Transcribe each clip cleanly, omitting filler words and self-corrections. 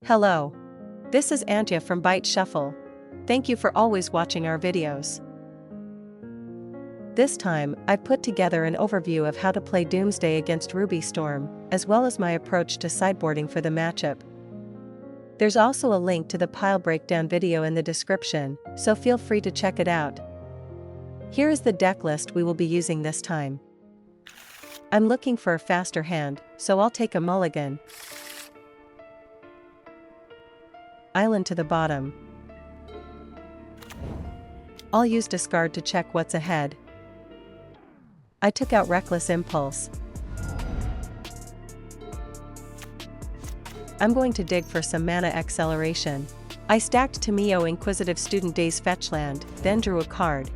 Hello. This is Antje from Byte Shuffle. Thank you for always watching our videos. This time, I've put together an overview of how to play Doomsday against Ruby Storm, as well as my approach to sideboarding for the matchup. There's also a link to the pile breakdown video in the description, so feel free to check it out. Here is the deck list we will be using this time. I'm looking for a faster hand, so I'll take a mulligan. Island to the bottom. I'll use discard to check what's ahead. I took out Reckless Impulse. I'm going to dig for some mana acceleration. I stacked Tamio Inquisitive Student Days Fetchland, then drew a card.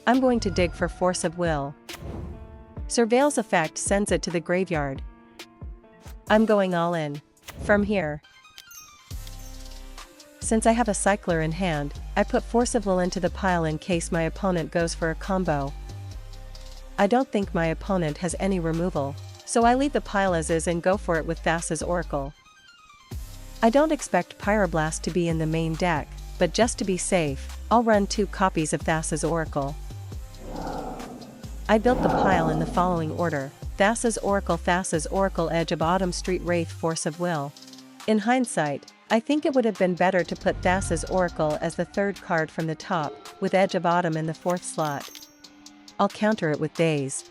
I'm going to dig for Force of Will. Surveil's effect sends it to the graveyard. I'm going all in. From here. Since I have a cycler in hand, I put Force of Will into the pile in case my opponent goes for a combo. I don't think my opponent has any removal, so I leave the pile as is and go for it with Thassa's Oracle. I don't expect Pyroblast to be in the main deck, but just to be safe, I'll run 2 copies of Thassa's Oracle. I built the pile in the following order: Thassa's Oracle, Edge of Autumn, Street Wraith, Force of Will. In hindsight, I think it would have been better to put Thassa's Oracle as the 3rd card from the top, with Edge of Autumn in the 4th slot. I'll counter it with Days.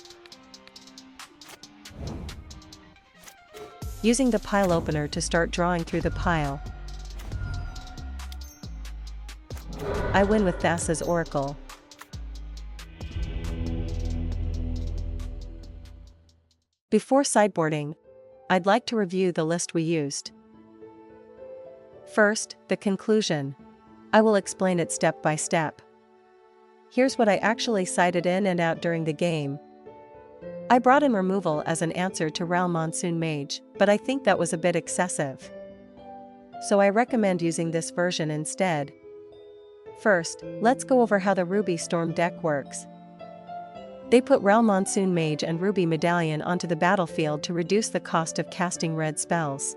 Using the pile opener to start drawing through the pile. I win with Thassa's Oracle. Before sideboarding, I'd like to review the list we used. First, the conclusion. I will explain it step by step. Here's what I actually sided in and out during the game. I brought in removal as an answer to Ral Monsoon Mage, but I think that was a bit excessive. So I recommend using this version instead. First, let's go over how the Ruby Storm deck works. They put Ral Monsoon Mage and Ruby Medallion onto the battlefield to reduce the cost of casting red spells.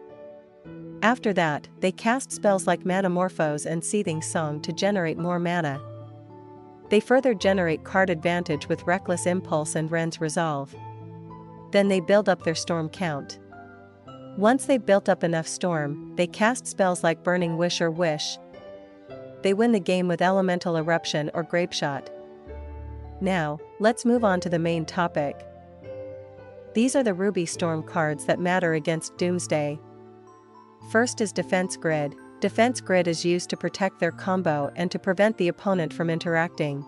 After that, they cast spells like Metamorphose and Seething Song to generate more mana. They further generate card advantage with Reckless Impulse and Ren's Resolve. Then they build up their storm count. Once they've built up enough storm, they cast spells like Burning Wish or Wish. They win the game with Elemental Eruption or Grapeshot. Now, let's move on to the main topic. These are the Ruby Storm cards that matter against Doomsday. First is Defense Grid. Defense Grid is used to protect their combo and to prevent the opponent from interacting.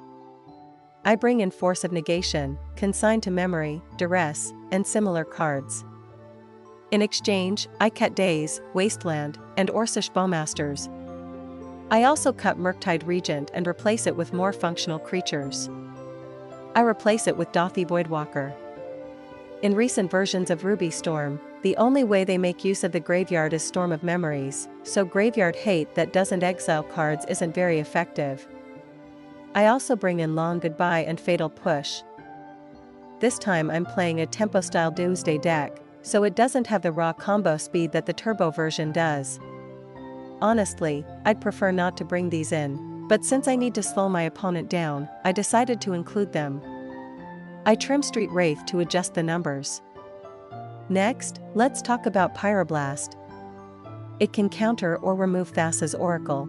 I bring in Force of Negation, Consign to Memory, Duress, and similar cards. In exchange, I cut Days, Wasteland, and Orcish Bowmasters. I also cut Murktide Regent and replace it with more functional creatures. I replace it with Dothy Voidwalker. In recent versions of Ruby Storm, the only way they make use of the graveyard is Storm of Memories, so graveyard hate that doesn't exile cards isn't very effective. I also bring in Long Goodbye and Fatal Push. This time I'm playing a tempo-style Doomsday deck, so it doesn't have the raw combo speed that the turbo version does. Honestly, I'd prefer not to bring these in, but since I need to slow my opponent down, I decided to include them. I trim Street Wraith to adjust the numbers. Next, let's talk about Pyroblast. It can counter or remove Thassa's Oracle.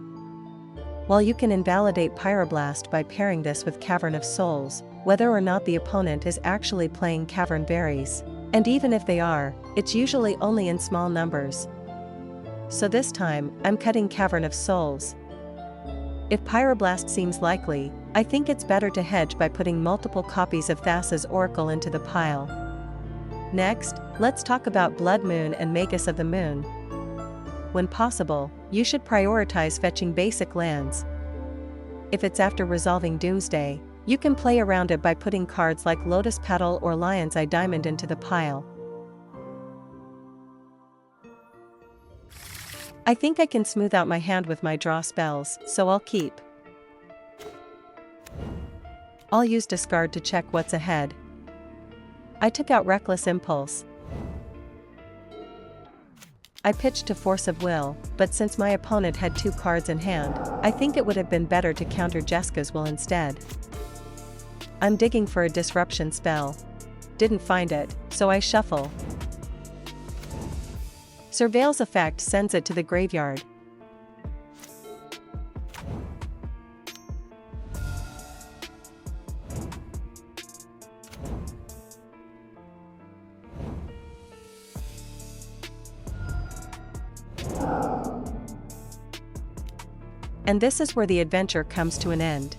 While you can invalidate Pyroblast by pairing this with Cavern of Souls, whether or not the opponent is actually playing Cavern Berries, and even if they are, it's usually only in small numbers. So this time, I'm cutting Cavern of Souls. If Pyroblast seems likely, I think it's better to hedge by putting multiple copies of Thassa's Oracle into the pile. Next, let's talk about Blood Moon and Magus of the Moon. When possible, you should prioritize fetching basic lands. If it's after resolving Doomsday, you can play around it by putting cards like Lotus Petal or Lion's Eye Diamond into the pile. I think I can smooth out my hand with my draw spells, so I'll keep. I'll use discard to check what's ahead. I took out Reckless Impulse. I pitched to Force of Will, but since my opponent had 2 cards in hand, I think it would have been better to counter Jeska's Will instead. I'm digging for a disruption spell. Didn't find it, so I shuffle. Surveil's effect sends it to the graveyard. And this is where the adventure comes to an end.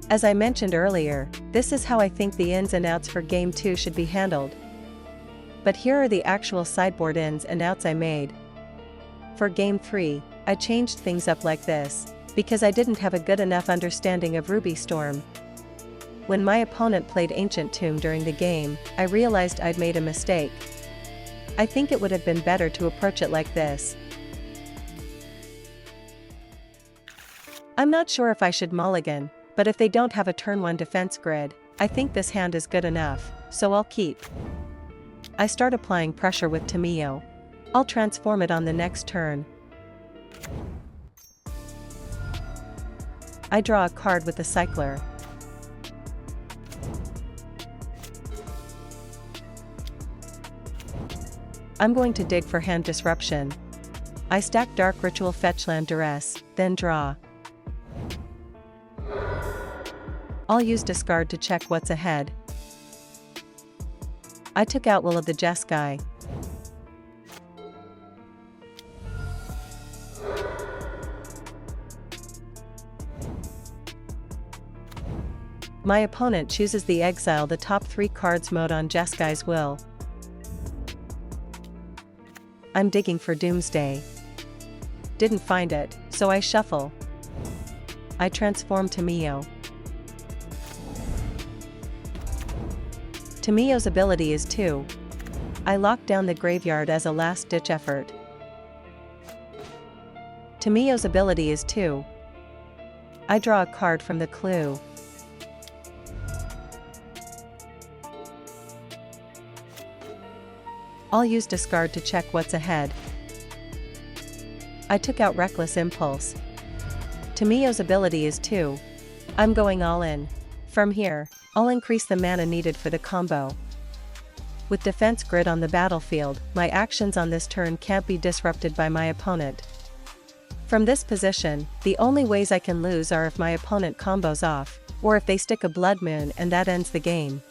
As I mentioned earlier, this is how I think the ins and outs for Game 2 should be handled. But here are the actual sideboard ins and outs I made. For Game 3, I changed things up like this, because I didn't have a good enough understanding of Ruby Storm. When my opponent played Ancient Tomb during the game, I realized I'd made a mistake. I think it would have been better to approach it like this. I'm not sure if I should mulligan, but if they don't have a turn 1 defense grid, I think this hand is good enough, so I'll keep. I start applying pressure with Tamiyo. I'll transform it on the next turn. I draw a card with the Cycler. I'm going to dig for hand disruption. I stack Dark Ritual Fetchland Duress, then draw. I'll use discard to check what's ahead. I took out Will of the Jeskai. My opponent chooses the exile the top 3 cards mode on Jeskai's Will. I'm digging for Doomsday. Didn't find it, so I shuffle. I transform Tamiyo. Tamiyo's ability is 2. I lock down the graveyard as a last-ditch effort. Tamiyo's ability is 2. I draw a card from the clue. I'll use discard to check what's ahead. I took out Reckless Impulse. Tamiyo's ability is 2. I'm going all in. From here, I'll increase the mana needed for the combo. With defense grid on the battlefield, my actions on this turn can't be disrupted by my opponent. From this position, the only ways I can lose are if my opponent combos off, or if they stick a Blood Moon and that ends the game.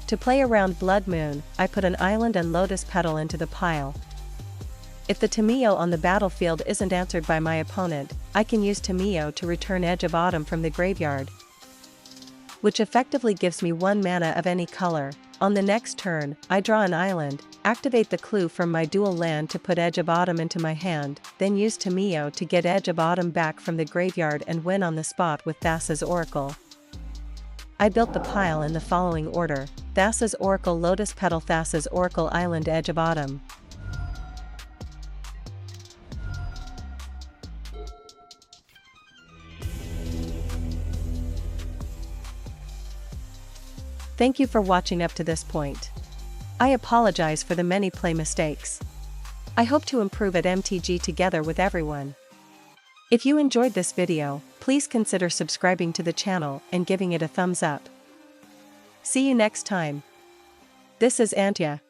To play around Blood Moon, I put an Island and Lotus Petal into the pile. If the Tamiyo on the battlefield isn't answered by my opponent, I can use Tamiyo to return Edge of Autumn from the graveyard, which effectively gives me 1 mana of any color. On the next turn, I draw an island, activate the clue from my dual land to put Edge of Autumn into my hand, then use Tamiyo to get Edge of Autumn back from the graveyard and win on the spot with Thassa's Oracle. I built the pile in the following order: Thassa's Oracle, Lotus Petal, Thassa's Oracle, Island, Edge of Autumn. Thank you for watching up to this point. I apologize for the many play mistakes. I hope to improve at MTG together with everyone. If you enjoyed this video, please consider subscribing to the channel and giving it a thumbs up. See you next time. This is Antya.